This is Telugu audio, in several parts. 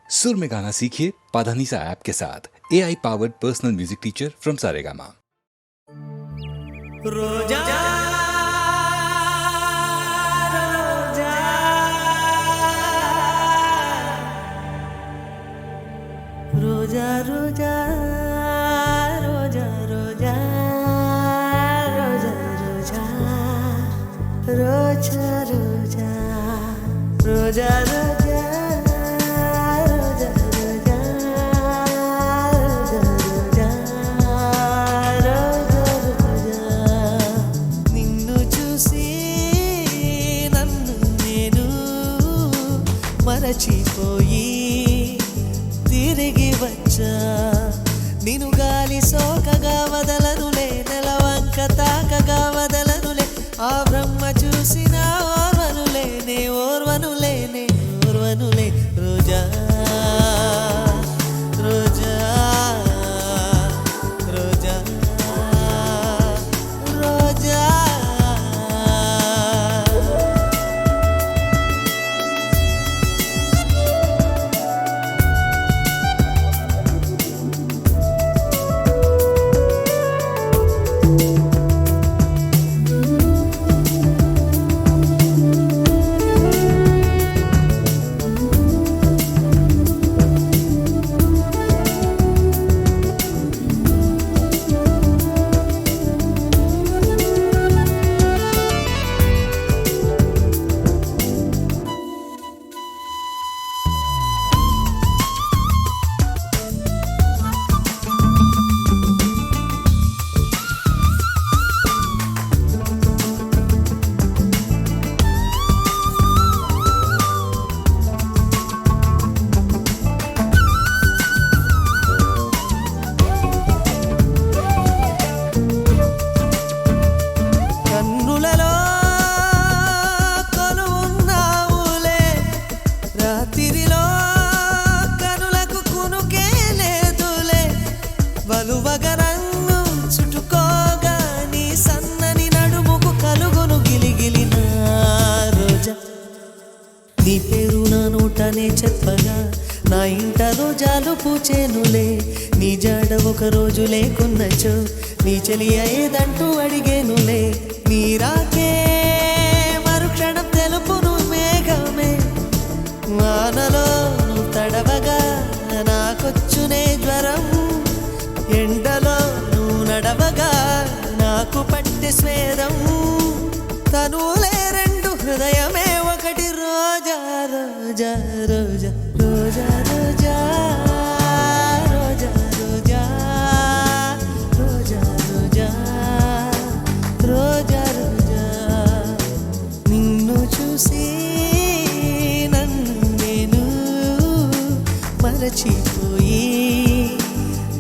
सुर में गाना सीखिए पाधानीसा ऐप के साथ AI powered personal music teacher from Saregama. रोजा रोजा रोजा रोजा रोजा रोजा रोजा रोजा रोजा रोजा रोजा మరచిపోయి తిరిగి వచ్చా నిన్ను గాలి సోకగా వదలనులే నెలవంక తాకగా వదలనులే ఆ బ్రహ్మ చూసిన ఓర్వనులేనే ఓర్వనులేనే ఓర్వనులే రోజా రోజా రోజా రోజా వలువగరన్ను చుట్టుకోగా నీ సన్నని నడుముకు కలుగును గిలిగిలిన రోజా నీ పేరు నా నోటనే చెప్పగా నా ఇంట రోజాలు పూచేనులే నీ జాడ ఒక రోజు లేకున్నచో నీ చెలియ ఏదంటూ అడిగేనులే నీ రాకే మరుక్షణం తెలుపును మేఘమే వానలో నువ్వు తడవగా నాకొచ్చునే జ్వరం ఎండలో నువ్వు నడవగా నాకు పట్టి స్వేదం తనులే రెండు హృదయమే ఒకటి రోజా రోజా రోజా రోజా రోజా రోజా రోజా రోజా రోజా రోజా రోజా నిన్ను చూసి నన్ను నేను మరచిపోయి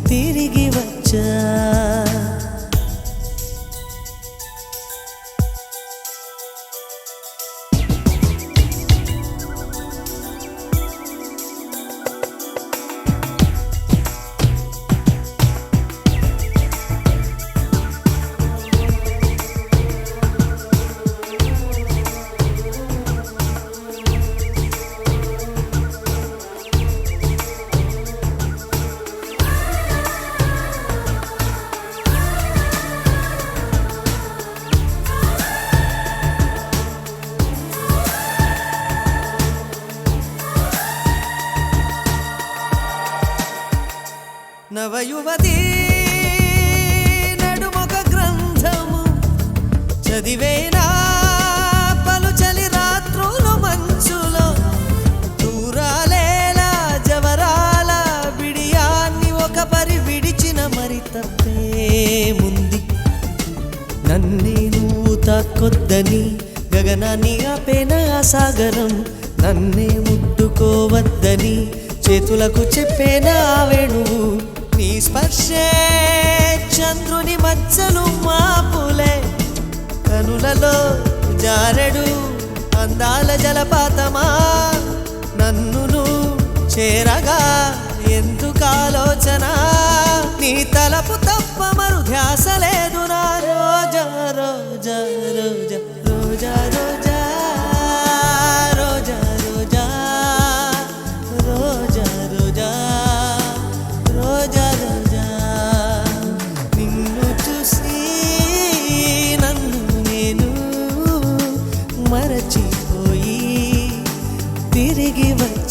తిరిగి వచ్చా నవయువతి నడుమొక గ్రంథము చదివేనా పలుచలి రాత్రులు మంచులో దూరాలేలా జవరాల బిడియాన్ని ఒక పరి విడిచిన మరి తప్పేముంది నన్నే నువ్వు తాకొద్దని గగనాన్ని ఆపేన ఆ సాగరం నన్నే ముట్టుకోవద్దని చేతులకు చెప్పేనా ఆ వేణువు నీ స్పర్శే చంద్రుని మచ్చలు మాపులే కనులలో జారెడు అందాల జలపాతమా నన్ను చేరగా ఎందుకు ఆలోచన నీ తలపు తప్ప మరు ధ్యాస లేదు నా రోజా రోజా రోజా రోజా రోజా రోజా రోజా రోజా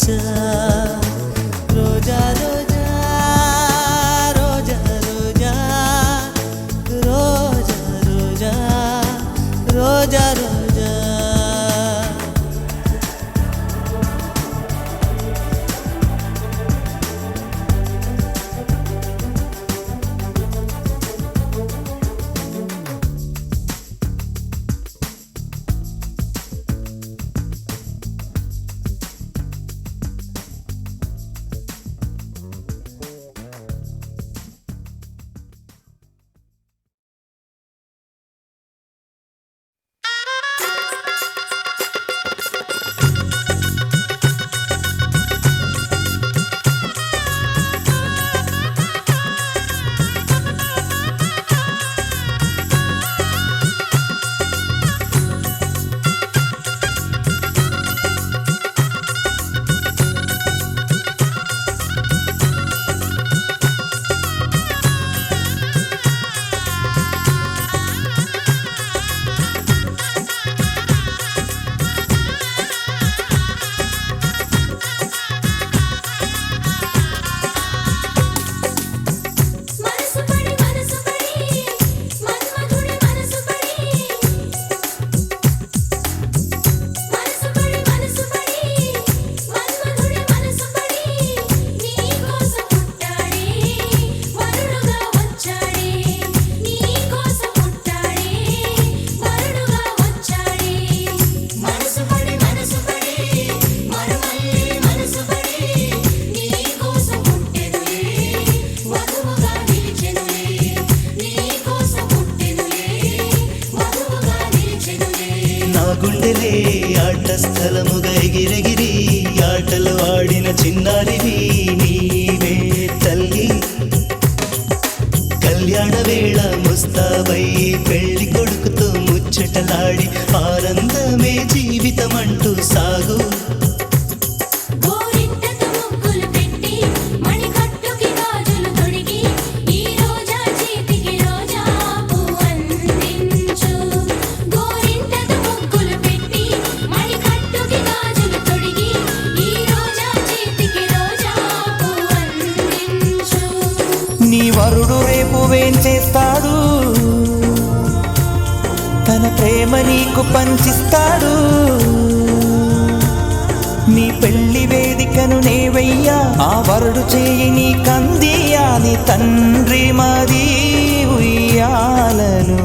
రోజా రోజా రోజా రోజా రోజా రోజా రోజా రోజా రోజా గుండెలే ఆట స్థలముగా ఎగిరెగిరి ఆటలు ఆడిన చిన్నారివి నీవే తల్లి కళ్యాణ వేళ ముస్తాబై పెళ్లి కొడుకుతో ముచ్చటలాడి ఆనందమే జీవితమంటూ సాగు నీ వరుడు రేపు వేంచేస్తాడు తన ప్రేమ నీకు పంచిస్తాడు నీ పెళ్లి వేదికను నేవయ్యా ఆ వరుడు చేయి నీ కందియాని తండ్రి మది ఉయ్యాలనుగా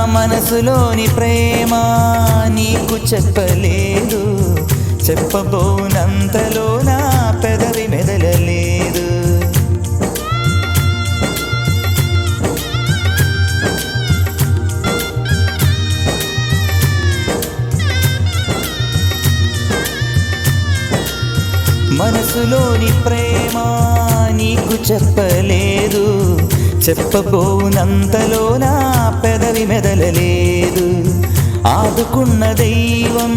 మనసులోని ప్రేమ నీకు చెప్పలేదు చెప్పబోనంతలో నా పెదవి మెదలలేదు మనసులోని ప్రేమ నీకు చెప్పలేదు చెప్పబోనంతలో నా పెదవి మెదలలేదు ఆదుకున్న దైవం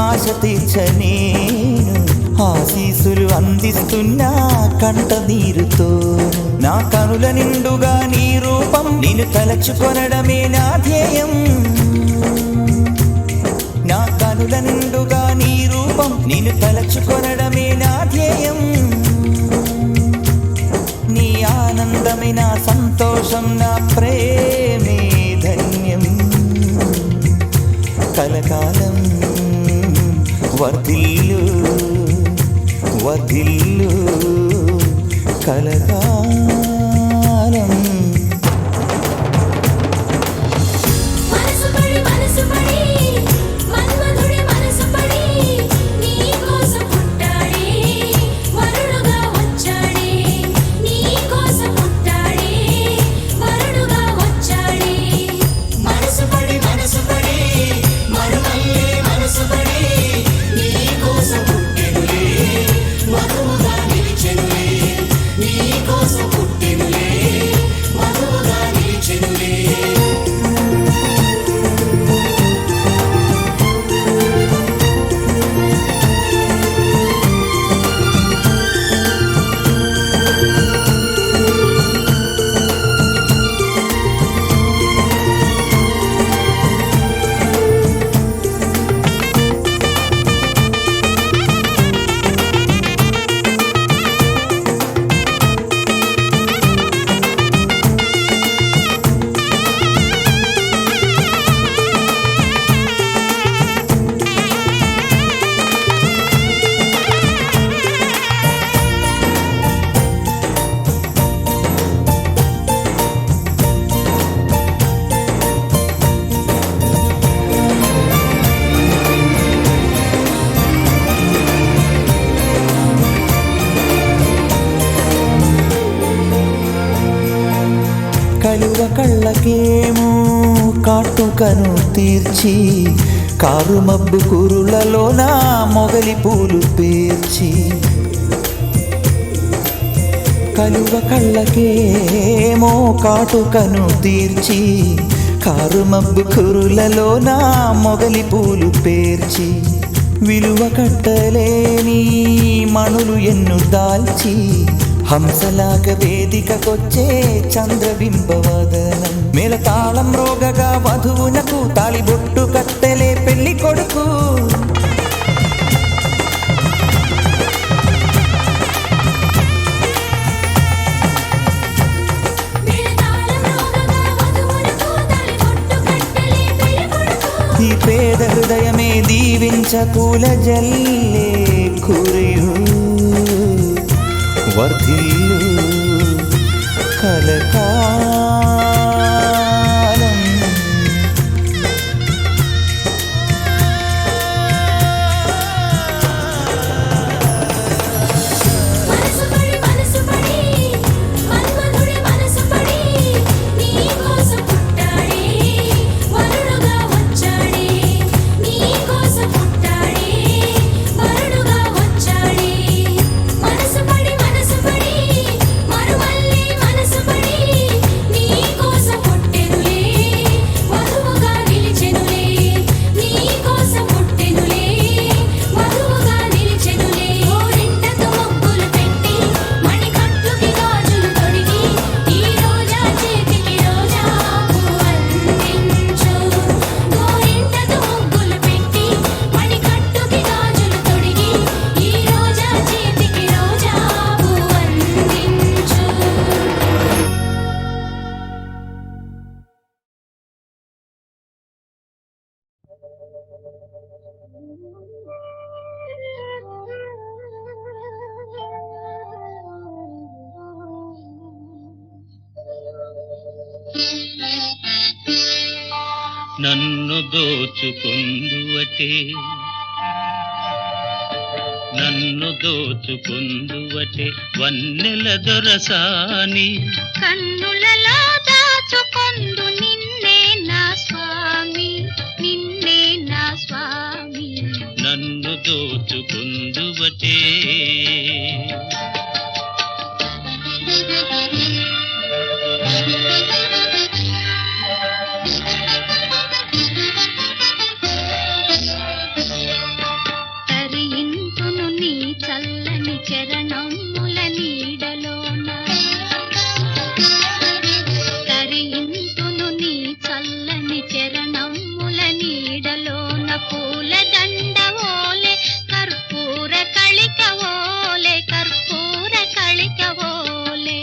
ఆశ తీర్చనేను ఆశీసులు అందిస్తున్నా కంట నీరుతో నా కనుల నిండుగా నీ రూపం నిన్ను తలచుకొనడమే నా ధ్యేయం నా కనుల నిండుగా నీ రూపం నిన్ను తలచుకొనడమే నా ధ్యేయం నీ ఆనందమే నా సంతోషం నా ప్రేమే ధన్యం కలకాలం వర్ధిల్లు వర్ధిల్లు కలకాలం మనసు పడి నీ కోసం పుట్టెనులే మధువుగా నిలిచెనులే. కలువ కళ్ళకేమో కాటుకను తీర్చి కారు మబ్బు కురులలోన మొగలి పూలు పేర్చి. కలువ కళ్ళకేమో కాటుకను తీర్చి కారు మబ్బు కురులలోన మొగలి పూలు పేర్చి. విలువ కట్టలేని మణులు ఎన్ను దాల్చి హంసలాగ వేదికకొచ్చే చంద్రబింబవదనం. మేళతాళం రోగగా వధువునకు తాళిబొట్టు కట్టెలే పెళ్లి కొడుకు. ఈ పేద హృదయమే దీవించ పూల జల్లే కురియు వర్ధిల్లు కలకాలం. నన్ను దోచుకుందువటే నన్ను దోచుకుందువటే వన్నెల దొరసాని కన్నులలో దాచుకొందు నిన్నే నా స్వామి నిన్నే నా స్వామి. నన్ను దోచుకుందువటే తరింతును నీ చల్లని చరణముల నీడలోన తరింతును నీ చల్లని చరణముల నీడలోన పూల దండ ఓలే కర్పూర కళిక ఓలే కర్పూర కళిక ఓలే.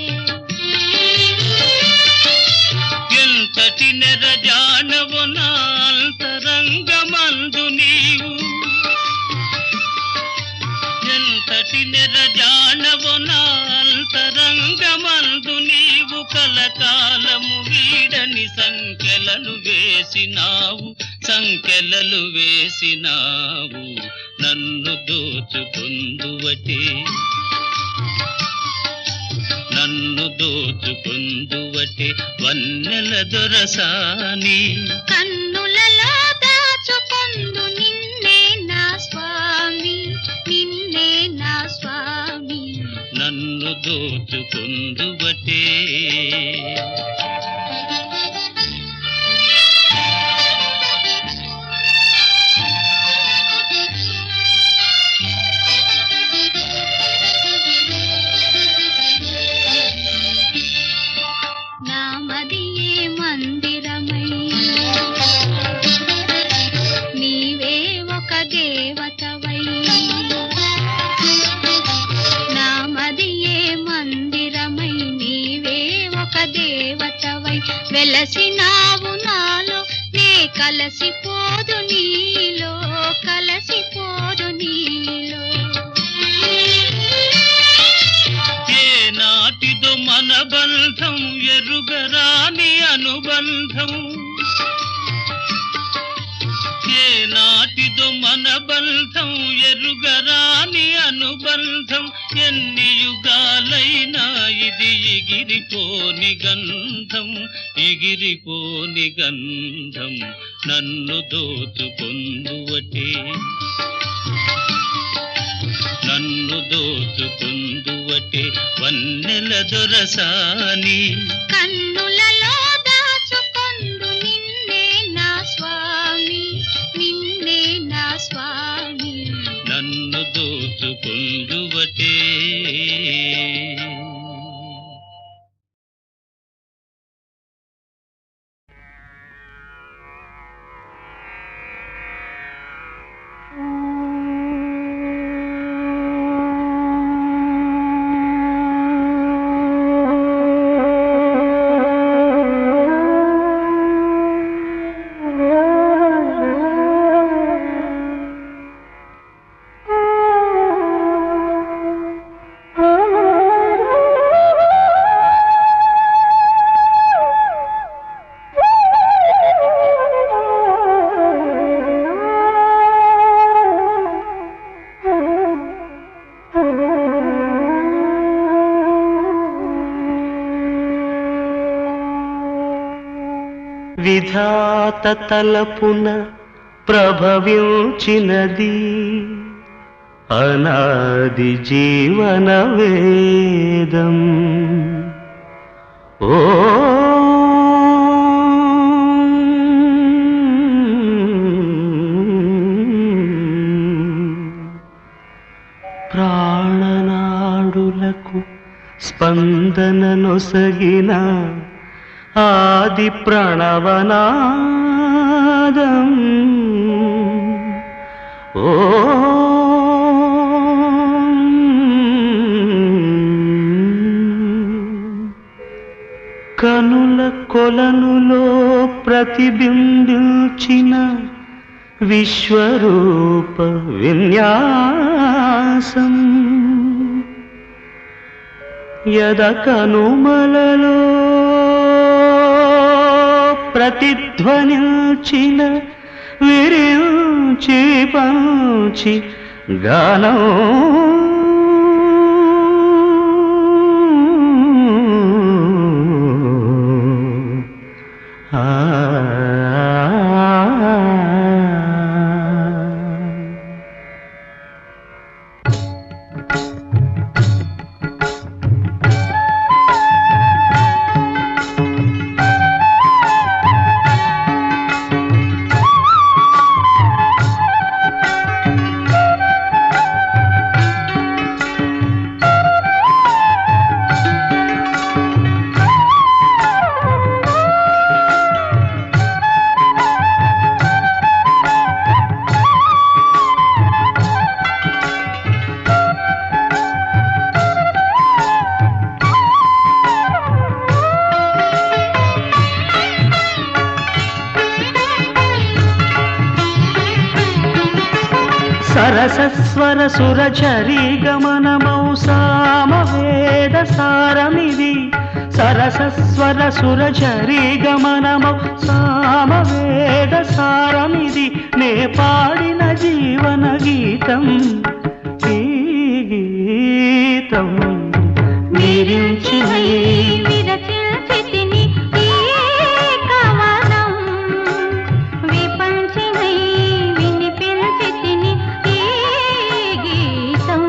ఎంతటి నెరజానవు నా అంతరంగమందు నీవు ఎంతటి నెరజానవు నా అంతరంగమందు నీవు కలకాలము వీడని సంకెలలు వేసినావు నన్ను దోచుకుందువటే నన్ను దోచుకుందువటే వన్నెల దొరసాని కన్నులలో దాచుకొందు నిన్నే నా స్వామి నిన్నే నా స్వామి. నన్ను దోచుకొందువటే నామదియే మందిరమై నీవే ఒక దేవతవై నామదియే మందిరమై నీవే ఒక దేవతవై వెలసినావు నాలో నే కలసిపోదు నీలో కలసిపోదు నీలో ఏ నాటిదో మన బంధం ఎరుగరాని అనుబంధం ఏ నాటిదో మన బంధం ఎరుగరాని అనుబంధం ఎన్ని యుగాలైనా ఇది ఎగిరిపోని గంధం ఎగిరిపోని గంధం నన్ను దోచుకొందువటే నన్ను దోచుకొందువటే వన్నెల దొరసాని కన్నులలో దాచుకొందు నిన్నే నా స్వామి నిన్నే నా స్వామి నన్ను దోచుకొందువటే విధాత తలపున ప్రభవించినది అనాది జీవన వేదం ఓ ప్రాణనాడులకు స్పందన నొసగిన ఆది ప్రణవనాదం ఓ కనుల కొలనులో ప్రతిబింబించిన విశ్వరూప విన్యాసం యద కనుమలలో ప్రతిధ్వనించిన విరించి పంచి గానం సరసస్వర సురచరీ గమనమౌ సామవేద సారమిది సరసస్వర సురచరీ గమనమౌ సామవేద సారమిది నే పాడిన జీవన గీతం ఈ గీతం నిరించి విరచిల్చితిని ఈ కవనం విపంచినై వినిపించితిని ఈ గీతం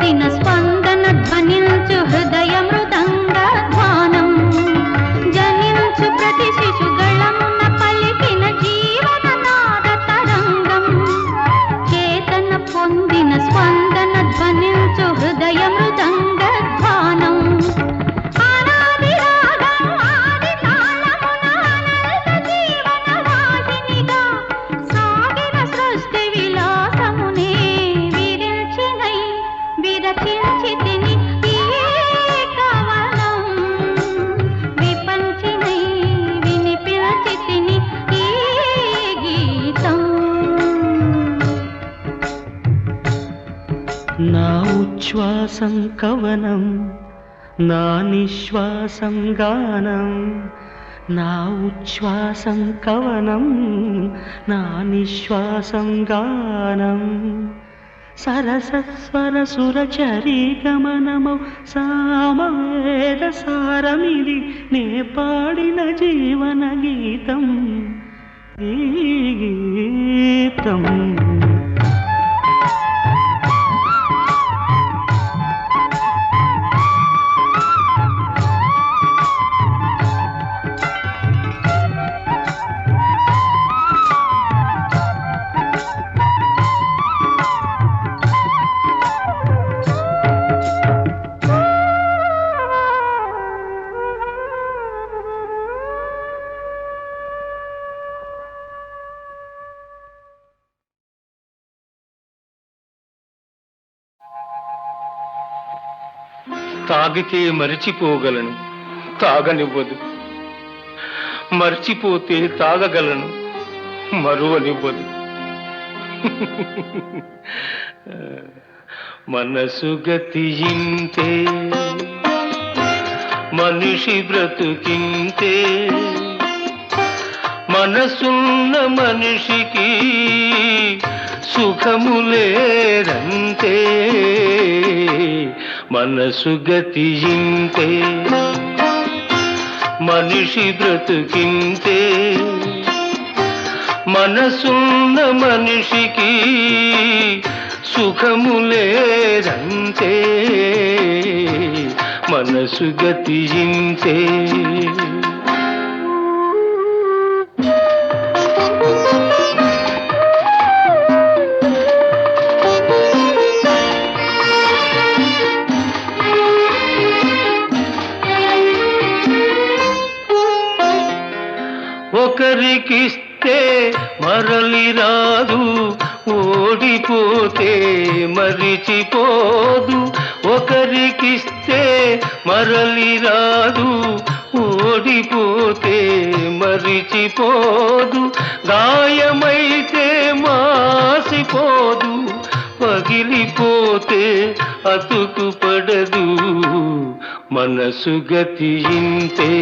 పొందిన స్పందన ధ్వనించు హృదయ మృదంగ ధ్వానం జనించు ప్రతి శిశుగళమున పలికిన జీవన నాద తరంగం చేతన పొందిన స్పందన ధ్వనించు హృదయ మృదంగ ధ్వానం ఆనాది రాగం ఆది తాళమున అనంత జీవన వాహినిగా సాగిన సృష్టి విలాసమునే విరచినై విరచించితిని ఈ కవనం విపంచినై వినిపించితిని ఈ గీతం నా ఉచ్ఛ్వాసం కవనం నా నిశ్వాసం గానం నా ఉచ్ఛ్వాసం కవనం నా నిశ్వాసం గానం సరసస్వర సురచరీ గమనమౌ సామవేద సారమిది నే పాడిన జీవన గీతం ఈ గీతం తాగితే మరిచిపోగలను తాగనివ్వదు మర్చిపోతే తాగగలను మరువనివ్వదు మనసు గతియింతే మనిషి బ్రతుకింతే మనసున్న మనిషికి సుఖములేరంతే మనసు గతియింతే మనిషి బ్రతుకింతే మనసున్న మనిషికి సుఖములేరంతే మనసు గతియింతే ఒకరికిస్తే మరలి రాదు ఓడిపోతే మరిచిపోదు ఒకరికిస్తే మరలి రాదు ఓడిపోతే మరిచిపోదు గాయమైతే మాసిపోదు పగిలిపోతే అతుకు పడదు మనసు గతియింతే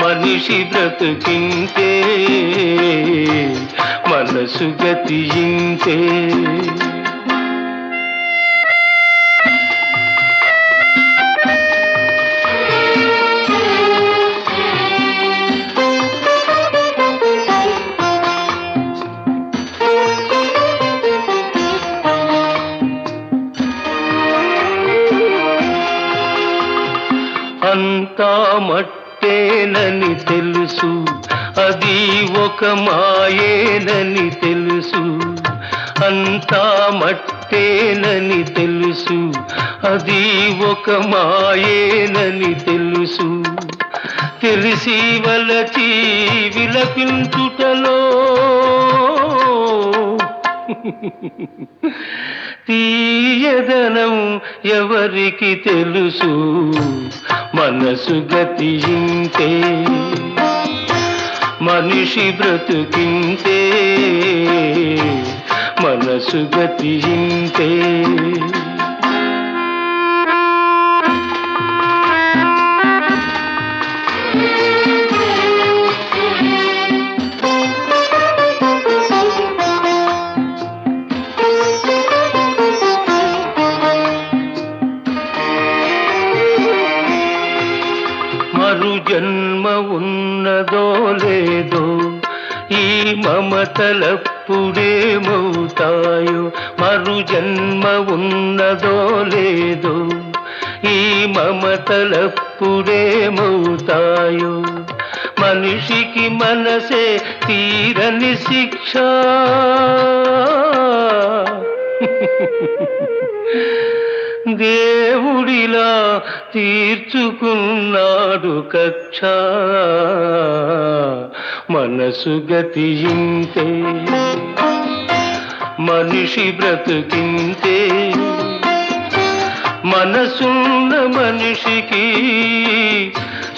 మనిషి బ్రతుకింతే మనసు గతియింతే అంతా మట్టేనని తెలుసు అది ఒక మాయేనని తెలుసు అంతా మట్టేనని తెలుసు అది ఒక మాయేనని తెలుసు తెలిసి వలచి విలపించుటలో తీయదనం ఎవరికి తెలుసు మనసు గతియింతే మనిషి బ్రతుకింతే మనసు గతియింతే మరు జన్మ ఉన్నదో లేదో ఈ మమతల మమతలప్పుడేమవుతాయో మరు జన్మ ఉన్నదో లేదో ఈ మమతలప్పుడేమవుతాయో మనిషికి మనసే తీరని శిక్ష దేవుడిలా తీర్చుకున్నాడు కక్ష మనసు గతి ఇంతే మనిషి బ్రతుకింతే మనసున్న మనిషికి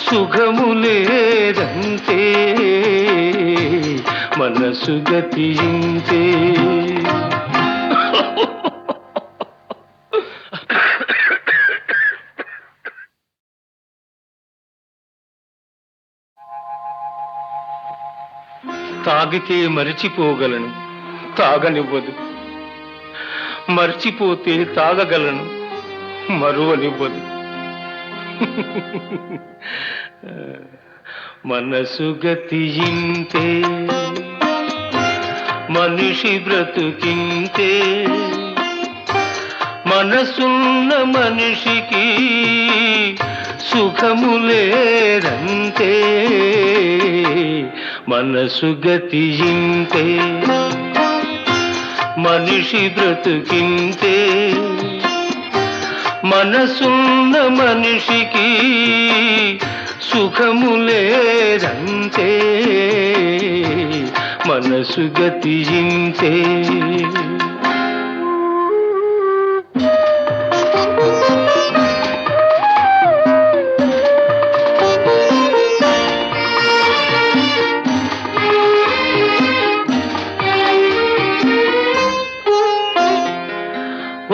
సుఖము లేదంతే మనసు గతి ఇంతే తాగితే మరిచిపోగలను తాగనివ్వదు మర్చిపోతే తాగగలను మరువనివ్వదు మనసు గతి ఇంతే మనిషి బ్రతుకింతే మనసున్న మనిషికి సుఖము లేదంతే మనసు గతి ఇంతే మనిషి బ్రతుకింతే మనసున్న మనిషికి సుఖము లేదంతే మనసు గతి ఇంతే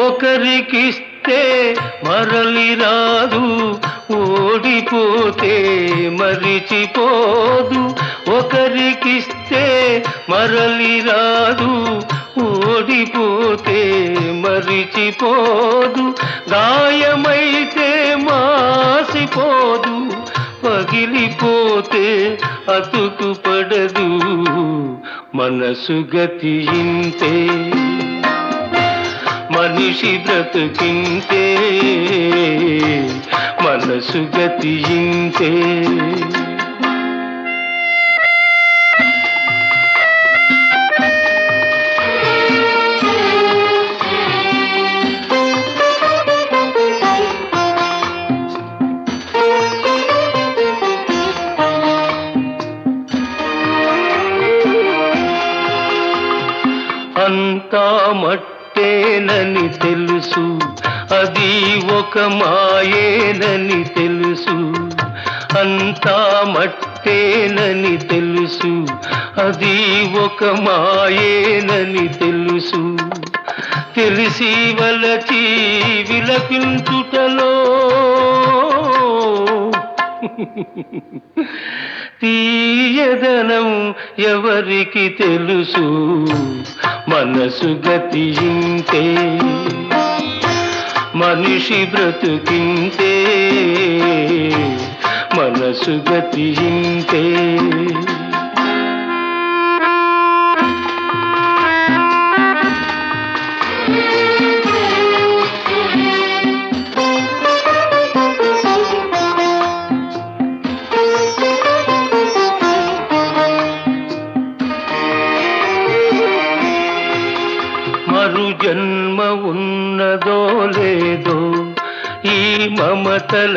ఒకరికిస్తే మరలి రాదు ఓడిపోతే మరిచిపోదు ఒకరికిస్తే మరలి రాదు ఓడిపోతే మరిచిపోదు గాయమైతే మాసిపోదు పగిలిపోతే అతుకు పడదు మనసు గతి ఇంతే మనిషి బ్రతుకింతే మనసు గతి ఇంతే అంతా మట్టేనని తెలుసు అది ఒక మాయేనని తెలుసు అంతా మట్టేనని తెలుసు అది ఒక మాయేనని తెలుసు తెలిసి వలచి విలపించుటలో తీయదనం ఎవరికి తెలుసు మనసు గతి ఇంతే మనిషి బ్రతుకింతే మనసు గతి ఇంతే మరు జన్మ ఉన్నదో లేదో ఈ మమతలప్పుడేమవుతాయో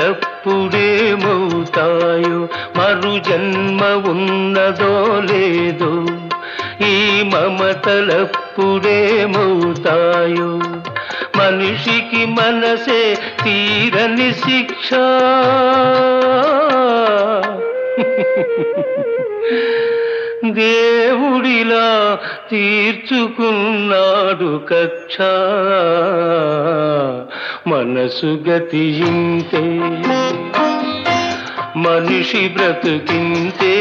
మరు జన్మ ఉన్నదో లేదో ఈ మమతలప్పుడేమవుతాయో మనిషికి మనసే తీరని శిక్ష దేవుడిలా తీర్చుకున్నాడు కక్ష మనసు గతి ఇంతే మనిషి బ్రతుకింతే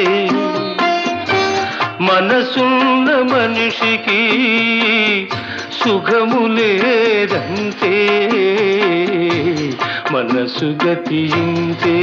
మనసున్న మనిషికి సుఖము లేదంతే మనసు గతి ఇంతే